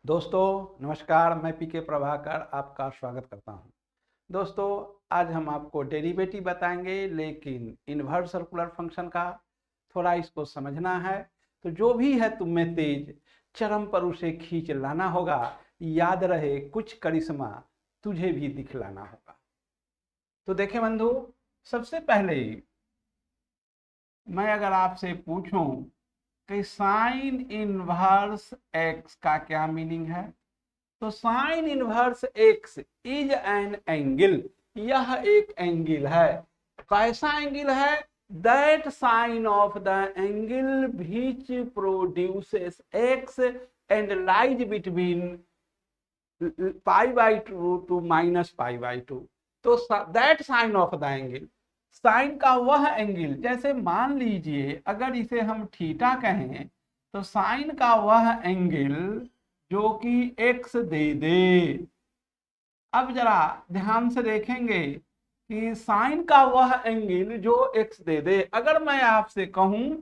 दोस्तों नमस्कार, मैं पीके प्रभाकर आपका स्वागत करता हूं। दोस्तों आज हम आपको डेरिवेटिव बताएंगे, लेकिन इन्वर्स सर्कुलर फंक्शन का थोड़ा इसको समझना है। तो जो भी है तुम में तेज, चरम पर उसे खींच लाना होगा। याद रहे कुछ करिश्मा तुझे भी दिखलाना होगा। तो देखें बंधु, सबसे पहले मैं अगर आपसे पूछूं कि साइन इनवर्स एक्स का क्या मीनिंग है, तो sine inverse X is an angle. यह एक एंगल है। कैसा एंगल है? That sine of the angle which produces X and lies between pi by two minus pi by two. तो that sine of the angle, sine का वह angle, जैसे मान लीजिए अगर इसे हम थीटा कहें, तो साइन का वह एंगल जो कि एक्स दे दे। अब जरा ध्यान से देखेंगे कि साइन का वह एंगल जो एक्स दे दे। अगर मैं आपसे कहूं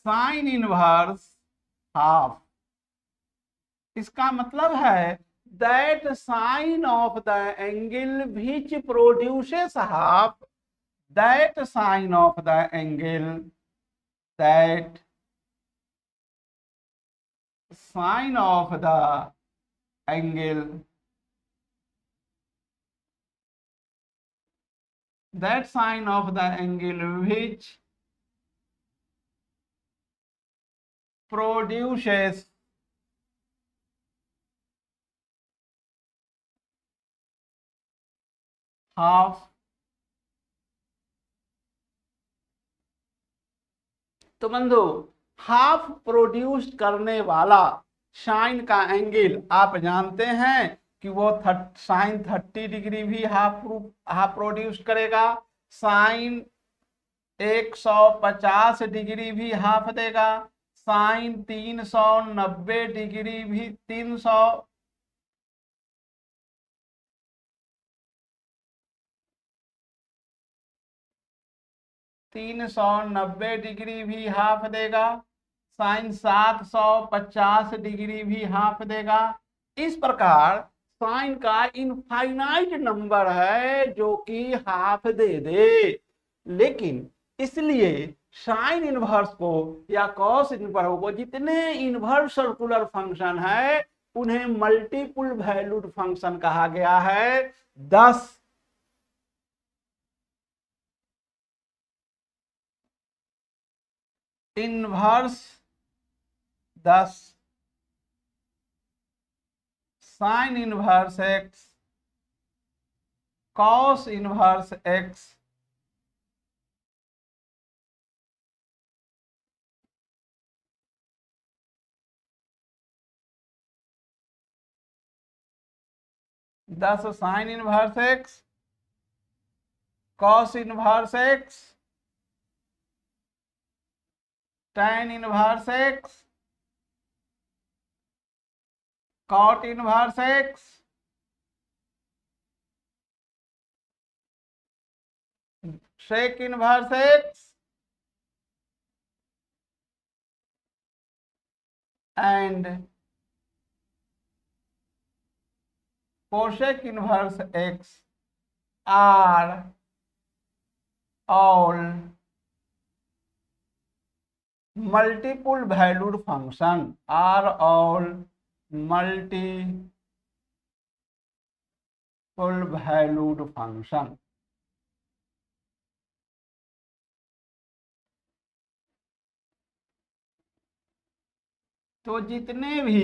साइन इनवर्स हाफ, इसका मतलब है that sine of the angle which produces half, that sine of the angle, that sine of the angle, that sine of the angle which produces half। तो बंधु, हाफ प्रोड्यूस करने वाला sign का angle आप जानते हैं कि वो साइन 30 डिग्री भी हाफ प्रोड्यूस करेगा, साइन 150 डिग्री भी हाफ देगा, साइन 390 डिग्री भी 390 डिग्री भी हाफ देगा, साइन 750 डिग्री भी हाफ देगा। इस प्रकार साइन का इनफाइनाइट नंबर है जो कि हाफ दे दे। लेकिन इसलिए साइन इनवर्स को या कॉस इनवर्स को, जितने इनवर्स सर्कुलर फंक्शन है उन्हें मल्टीपल वैल्यूड फंक्शन कहा गया है। 10 inverse 10 sine inverse X, cos inverse X, दस sine inverse X, cos inverse X, tan inverse X, cot inverse x, sec inverse X and cosec inverse X are all multiple valued function, are all multiple valued function. तो जितने भी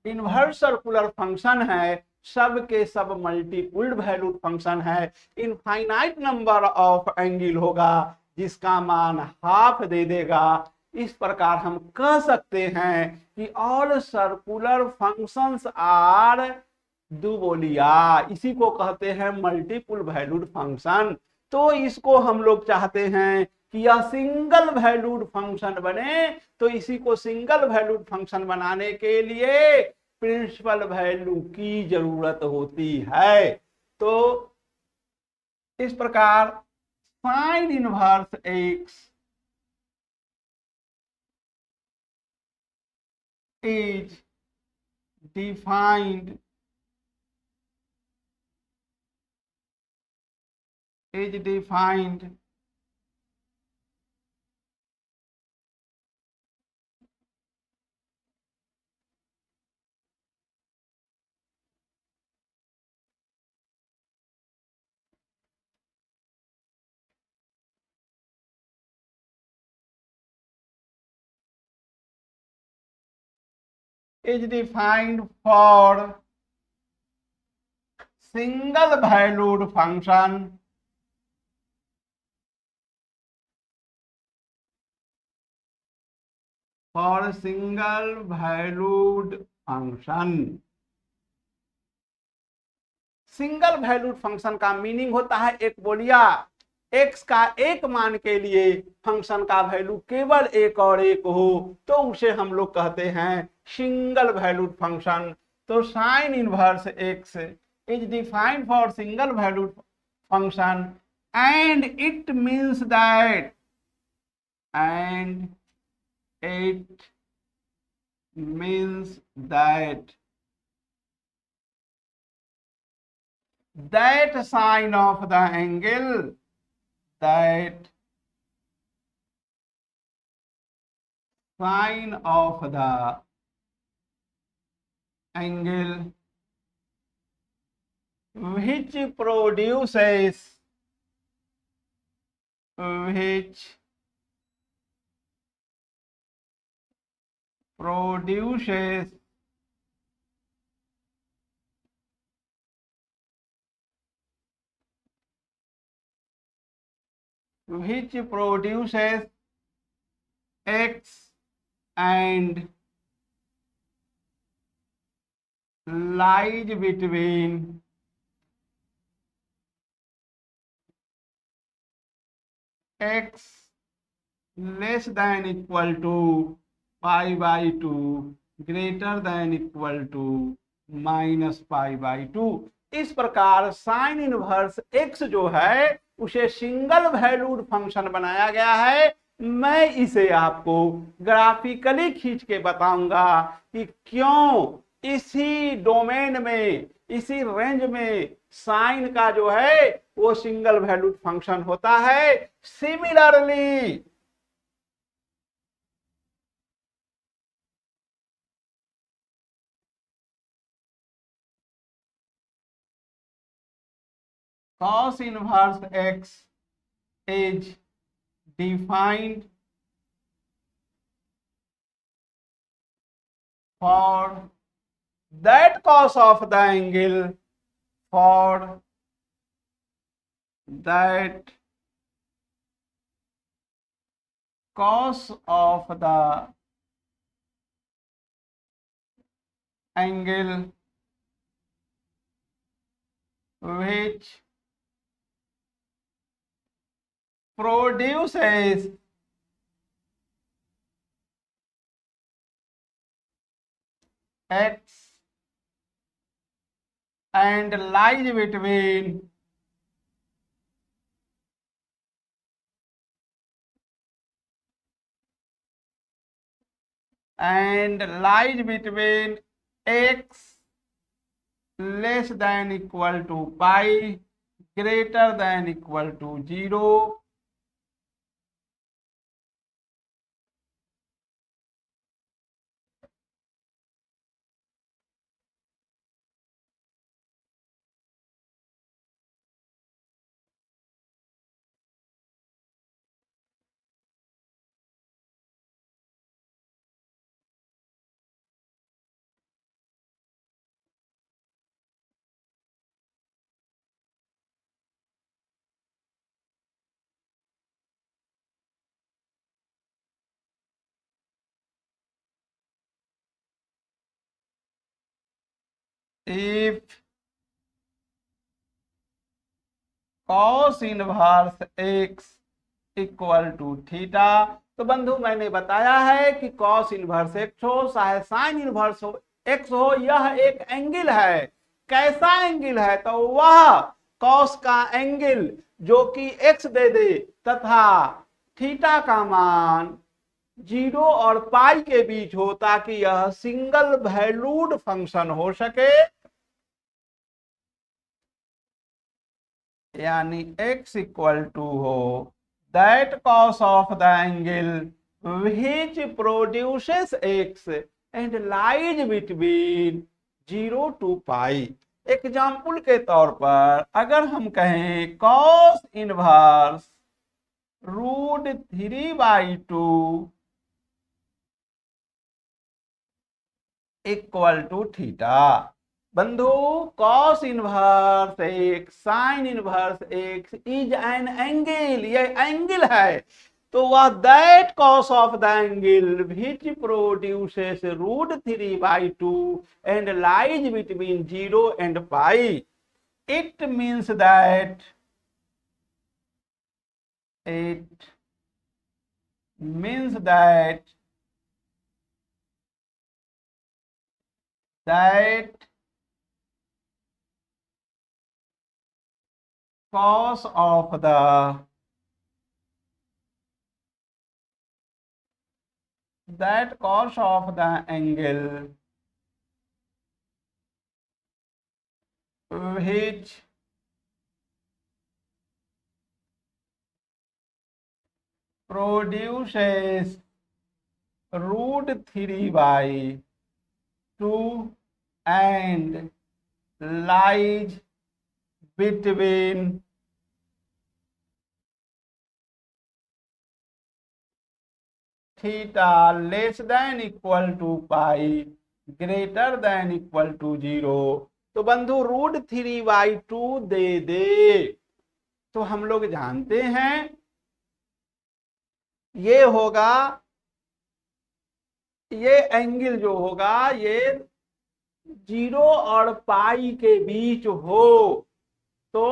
inverse circular function है सब के सब multiple valued function है। Infinite number of angle होगा जिसका मान हाफ दे देगा। इस प्रकार हम कह सकते हैं कि all circular functions are Dubolia. इसी को कहते हैं मल्टीपल वैल्यूड फंक्शन। तो इसको हम लोग चाहते हैं कि यह सिंगल वैल्यूड फंक्शन बने। तो इसी को सिंगल वैल्यूड फंक्शन बनाने के लिए प्रिंसिपल वैल्यू की जरूरत होती है। तो इस प्रकार sign inverse x is defined for single valued function single valued function का मीनिंग होता है, एक बोलिया x का एक मान के लिए फंक्शन का वैल्यू केवल एक और एक हो तो उसे हम लोग कहते हैं सिंगल वैल्यूड फंक्शन। तो sine inverse x is defined for single valued function and it means that that sign of the angle which produces x and lies between x less than equal to pi by 2 greater than equal to minus pi by 2। इस प्रकार sine inverse x जो है उसे single valued function बनाया गया है। मैं इसे आपको ग्राफिकली खींच के बताऊंगा कि क्यों इसी डोमेन में, इसी रेंज में साइन का जो है वो सिंगल वैल्यूड फंक्शन होता है। Similarly cos inverse x is defined for that cos of the angle for that cos of the angle which produces x and lies between x less than equal to pi greater than equal to 0 if cos inverse x equal to theta. तो बंधु मैंने बताया है कि cos inverse x हो चाहे sine inverse हो x हो, यह एक एंगल है। कैसा एंगल है? तो वह cos का एंगल जो कि x दे दे तथा थीटा का मान जीरो और पाई के बीच हो, ताकि यह सिंगल वैल्यूड फंक्शन हो सके, यानी x इक्वल टू हो that cos of the angle which produces x and lies between zero to pi. Example के तौर पर अगर हम कहें cos inverse root 3/2 equal to theta. बंधु, cos inverse X sine inverse X is an angle, ये angle है, तो वह that cos of the angle which produces root 3/2 and lies between zero and pi. It means that it means that cos of the angle which produces root 3/2 and lies between theta less than equal to pi greater than equal to zero. तो बंधु root 3/2 दे दे, तो हम लोग जानते हैं ये होगा, ये एंगल जो होगा ये जीरो और पाई के बीच हो तो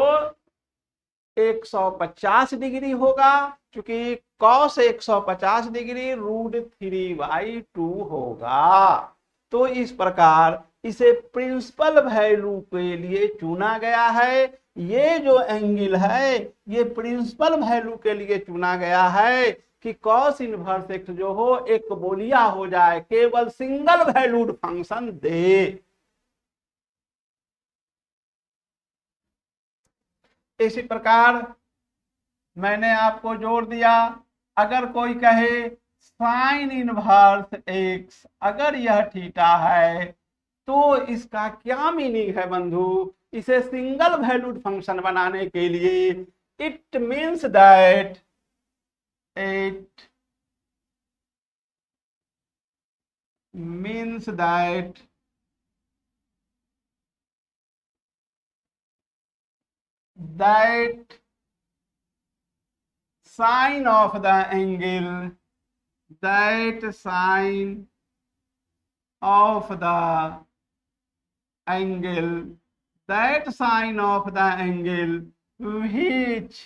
150 डिग्री होगा, क्योंकि कॉस 150 डिग्री रूट 3/2 होगा। तो इस प्रकार इसे प्रिंसिपल वैल्यू के लिए चुना गया है। ये जो एंगल है ये प्रिंसिपल वैल्यू के लिए चुना गया है कि कॉस इनवर्स एक्स जो हो एक बोलिया हो जाए, केवल सिंगल वैल्यूड फंक्शन दे। इसी प्रकार मैंने आपको जोड़ दिया, अगर कोई कहे साइन इनवर्स एक्स अगर यह थीटा है तो इसका क्या मीनिंग है बंधु? इसे सिंगल वैल्यूड फंक्शन बनाने के लिए it means that that sine of the angle, that sine of the angle, that sine of the angle which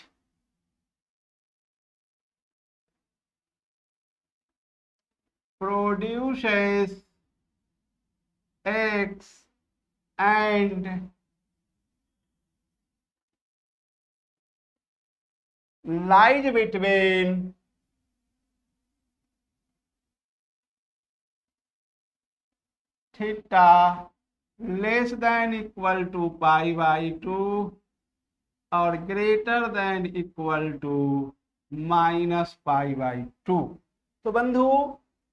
produces x and lies between theta less than equal to पाई/2 और greater than equal to -पाई/2। तो बंधु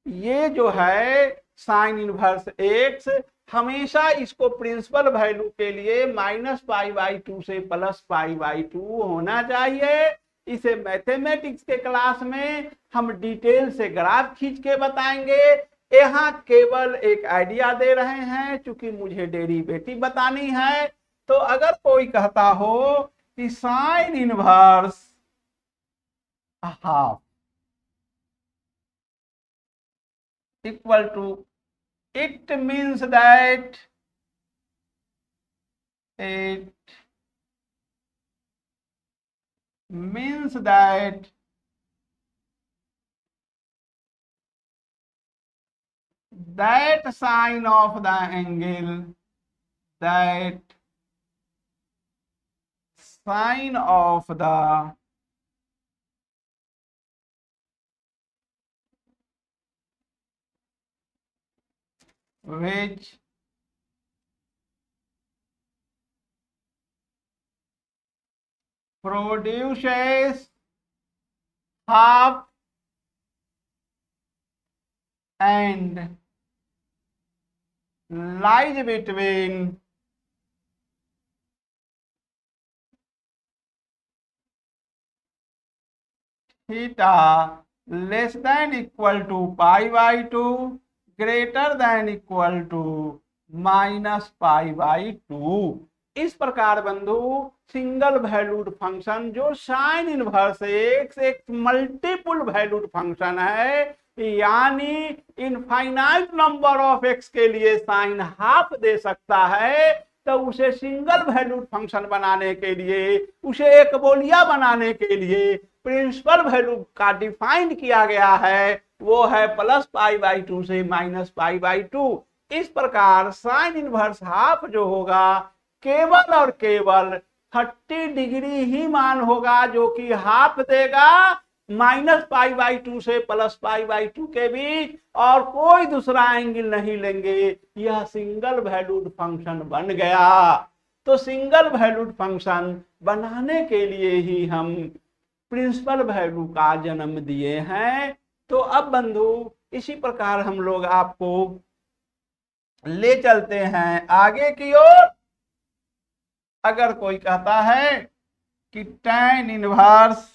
ये जो है sign inverse x, हमेशा इसको प्रिंसिपल वैल्यू के लिए -पाई/2 से +पाई/2 होना चाहिए। इसे मैथमेटिक्स के क्लास में हम डिटेल से ग्राफ खींच के बताएंगे। यहाँ केवल एक आइडिया दे रहे हैं, क्योंकि मुझे डेरिवेटिव बतानी है। तो अगर कोई कहता हो कि sine inverse half equal to, it means that that sine of the angle, that sine of the which produces half and lies between theta less than equal to pi by 2 greater than equal to minus pi by 2। इस प्रकार बंधु single valued function जो sign inverse x एक multiple valued function है, यानी infinite number of x के लिए sign half दे सकता है, तो उसे सिंगल वैल्यूड फंक्शन बनाने के लिए, उसे एक बोलिया बनाने के लिए प्रिंसिपल वैल्यू का डिफाइन किया गया है, वो है प्लस पाई बाई 2 से माइनस पाई बाई 2। इस प्रकार साइन इनवर्स हाफ जो होगा केवल और केवल 30 डिग्री ही मान होगा, जो कि हाफ देगा माइनस पाई बाई 2 से प्लस पाई बाई 2 के बीच, और कोई दूसरा एंगल नहीं लेंगे। यह सिंगल वैल्यूड फंक्शन बन गया। तो सिंगल वैल्यूड फंक्शन बनाने के लिए ही हम प्रिंसिपल वैल्यू का जन्म दिए हैं। तो अब बंधु इसी प्रकार हम लोग आपको ले चलते हैं आगे की ओर। अगर कोई कहता है कि tan inverse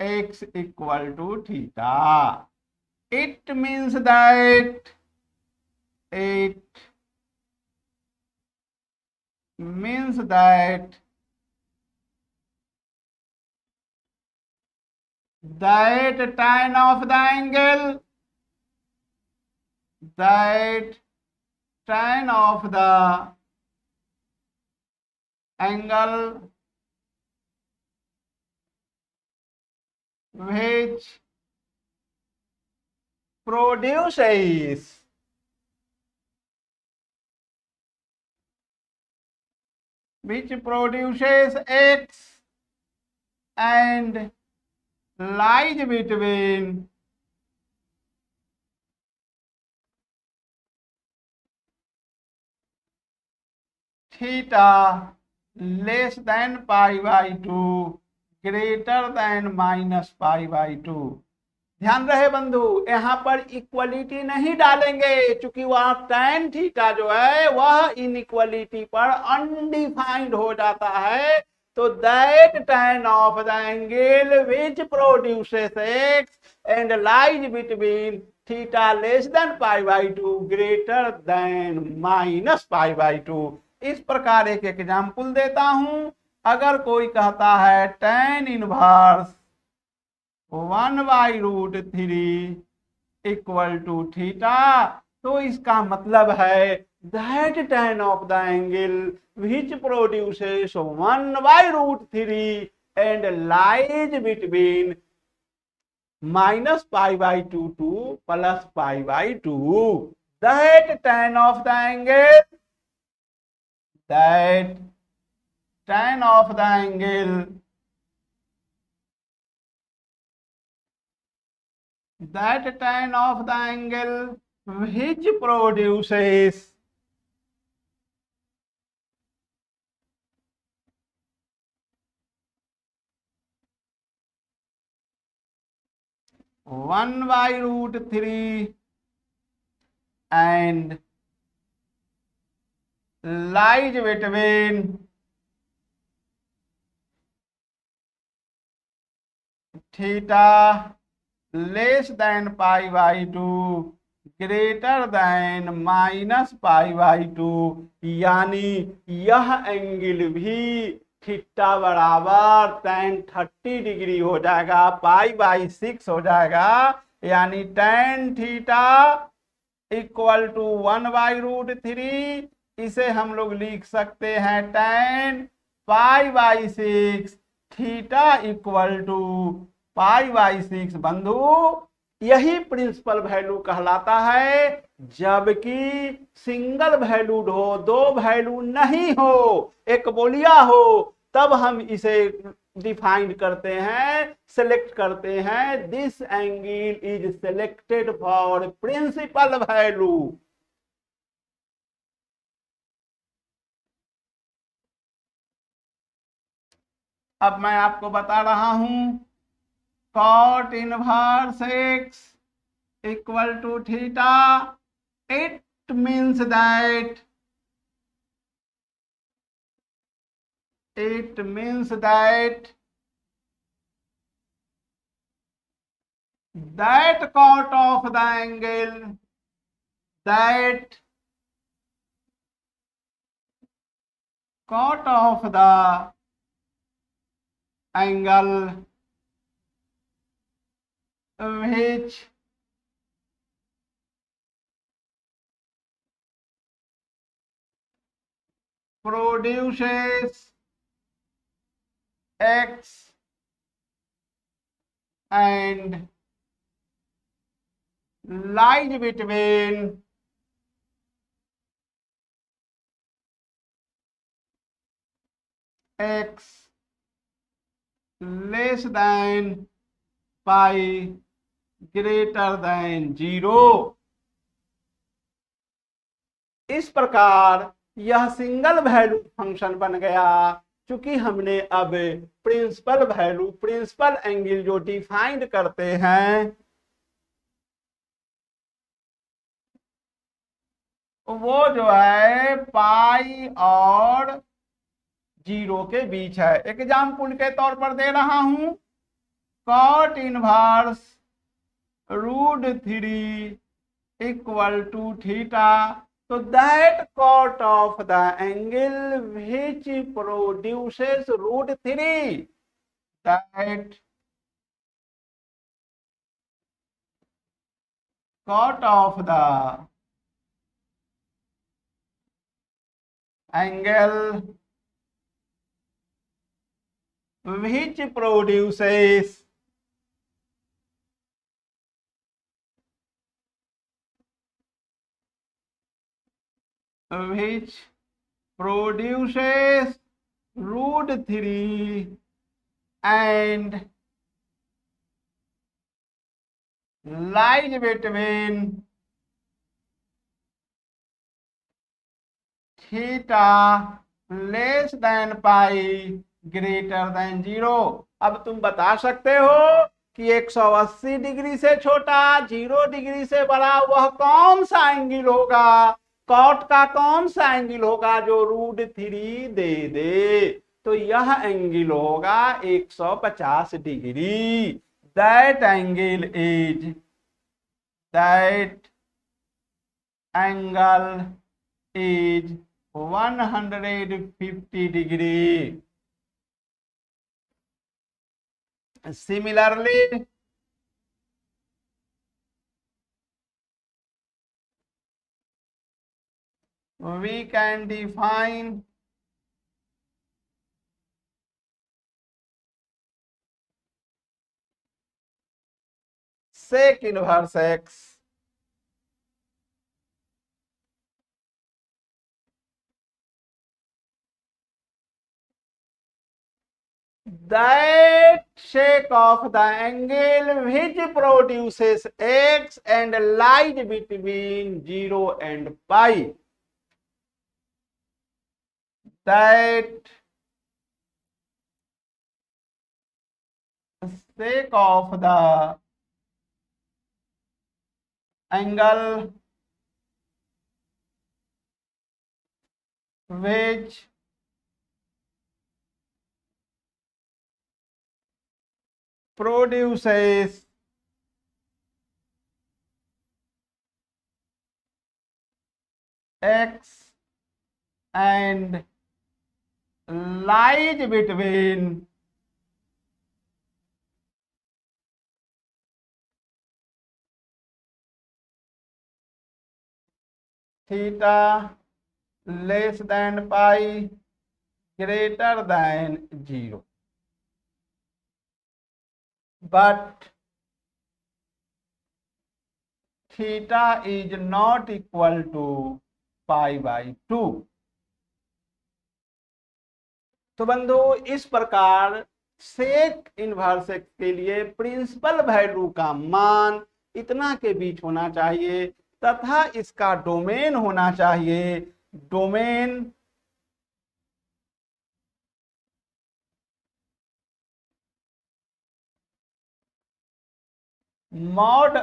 x equal to theta, it means that tan of the angle, which produces x and lies between theta less than pi by 2 greater than minus pi by 2। ध्यान रहे बंधु, यहां पर इक्वलिटी नहीं डालेंगे, क्योंकि वहां tan थीटा जो है वह इनइक्वलिटी पर अनडिफाइंड हो जाता है। तो that tan of the angle which produces x and lies between theta less than pi by 2 greater than minus pi by 2। इस प्रकार एक एग्जाम्पल देता हूं। अगर कोई कहता है tan inverse 1/√3 equal to theta, तो इसका मतलब है that tan of the angle which produces 1/√3 and lies between minus pi by 2 to plus pi by 2, that tan of the angle which produces 1/√3 and lies between theta less than pi by 2 greater than minus pi by 2, यानी यह angle भी theta बराबर tan 30 degree हो जाएगा, पाई by 6 हो जाएगा, यानी tan theta equal to 1/√3। इसे हम लोग लिख सकते हैं tan pi by 6 theta equal to pi by 6। बंधु यही प्रिंसिपल वैल्यू कहलाता है, जबकि सिंगल वैल्यूड हो, दो वैल्यू नहीं हो, एक बोलिया हो, तब हम इसे डिफाइन करते हैं, सेलेक्ट करते हैं। This angle is selected for principal value. अब मैं आपको बता रहा हूं, cot inverse x equal to theta, it means that that cot of the angle, that cot of the angle which produces x and lies between x less than pi greater than 0। इस प्रकार यह single value function बन गया। क्योंकि हमने अब principal value, principal angle जो defined करते हैं वो जो है पाई और 0 के बीच है। एग्जाम्पल के तौर पर दे रहा हूं, cot inverse √3 equal to theta. तो that cot of the angle which produces √3, that cot of the angle which produces √3 and lies between theta less than pi greater than 0। अब तुम बता सकते हो कि 180 डिग्री से छोटा, 0 डिग्री से बड़ा वह कौन सा एंगल होगा, कॉट का कौन सा एंगल होगा जो √3 दे दे। तो यह एंगल होगा 150 degree. That angle is, that angle is 150 degree। Similarly, we can define sec inverse x that sec of the angle which produces x and lies between 0 and pi, that sec of the angle which produces x and lies between theta less than pi greater than 0, but theta is not equal to pi by 2। तो बंधु, इस प्रकार सेक inverse x के लिए principal value का मान इतना के बीच होना चाहिए तथा इसका डोमेन होना चाहिए, domain mod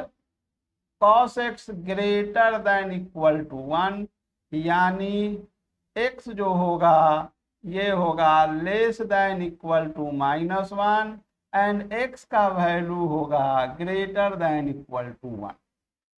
cos x greater than equal to 1, यानी x जो होगा ये होगा less than equal to -1 and x का वैल्यू होगा ग्रेटर देन इक्वल टू 1।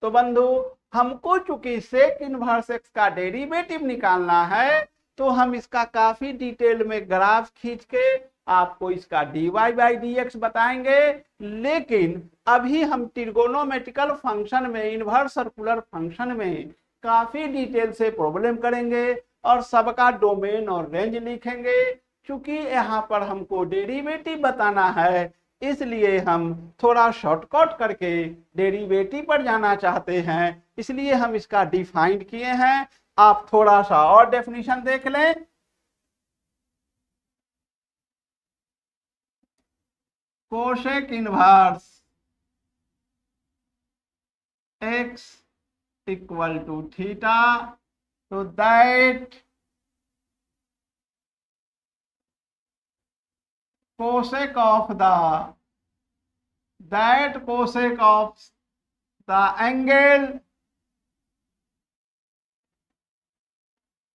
तो बंधु हमको चूंकि सेक इनवर्स एक्स का डेरिवेटिव निकालना है तो हम इसका काफी डिटेल में ग्राफ खींच के आपको इसका dy बाई dx बताएंगे, लेकिन अभी हम ट्रिगोनोमेट्रिकल फंक्शन में, इनवर्स सर्कुलर फंक्शन में काफी डिटेल से प्रॉब्लम करेंगे और सबका डोमेन और रेंज लिखेंगे। चूंकि यहाँ पर हमको डेरिवेटिव बताना है इसलिए हम थोड़ा शॉर्टकट करके डेरिवेटिव पर जाना चाहते हैं, इसलिए हम इसका डिफाइंड किए हैं। आप थोड़ा सा और डेफिनेशन देख लें। Cosec inverse x equal to theta, तो that cosec of the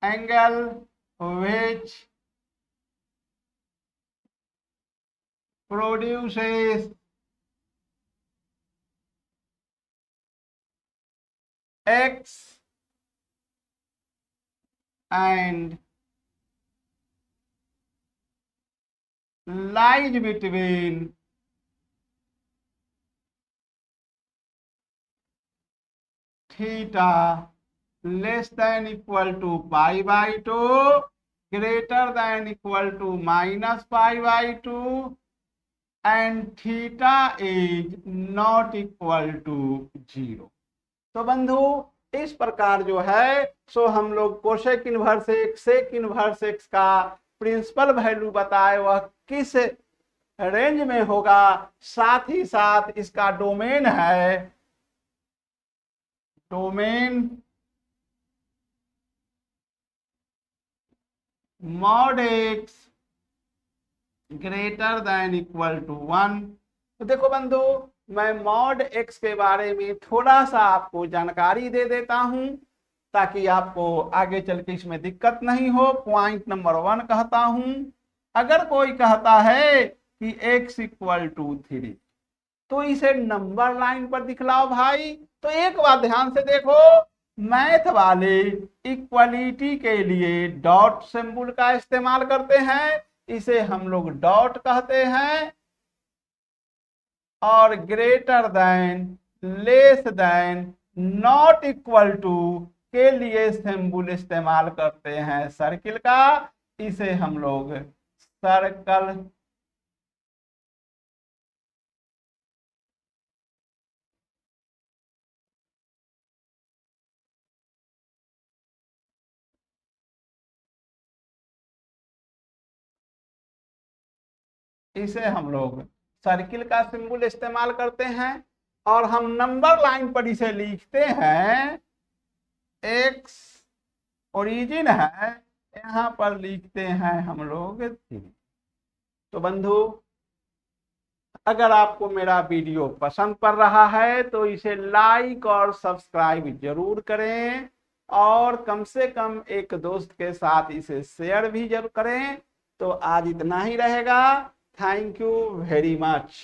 angle which produces x and lies between theta less than equal to pi by 2 greater than equal to minus pi by 2 and theta is not equal to 0। तो बंधु इस प्रकार जो है सो हम लोग cosec inverse x, sec inverse x का प्रिंसिपल वैल्यू बताए वह किस रेंज में होगा, साथ ही साथ इसका डोमेन है, domain mod x greater than equal to 1। तो देखो बंधु मैं मॉड एक्स के बारे में थोड़ा सा आपको जानकारी दे देता हूं ताकि आपको आगे चल के इसमें दिक्कत नहीं हो। पॉइंट नंबर 1 कहता हूं, अगर कोई कहता है कि x इक्वल टू 3 तो इसे नंबर लाइन पर दिखलाओ भाई। तो एक बात ध्यान से देखो, मैथ वाले इक्वलिटी के लिए डॉट सिंबल का इस्तेमाल करते हैं, इसे हम लोग डॉट कहते हैं, और greater than, less than, not equal to के लिए सिंबल इस्तेमाल करते हैं सर्किल का, इसे हम लोग सर्कल सर्किल का सिंबल इस्तेमाल करते हैं। और हम नंबर लाइन पर इसे लिखते हैं, एक्स ओरिजिन है, यहाँ पर लिखते हैं हम लोग 3। तो बंधु अगर आपको मेरा वीडियो पसंद पड़ रहा है तो इसे लाइक और सब्सक्राइब जरूर करें और कम से कम एक दोस्त के साथ इसे शेयर भी जरूर करें। तो आज इतना ही रहेगा। Thank you very much.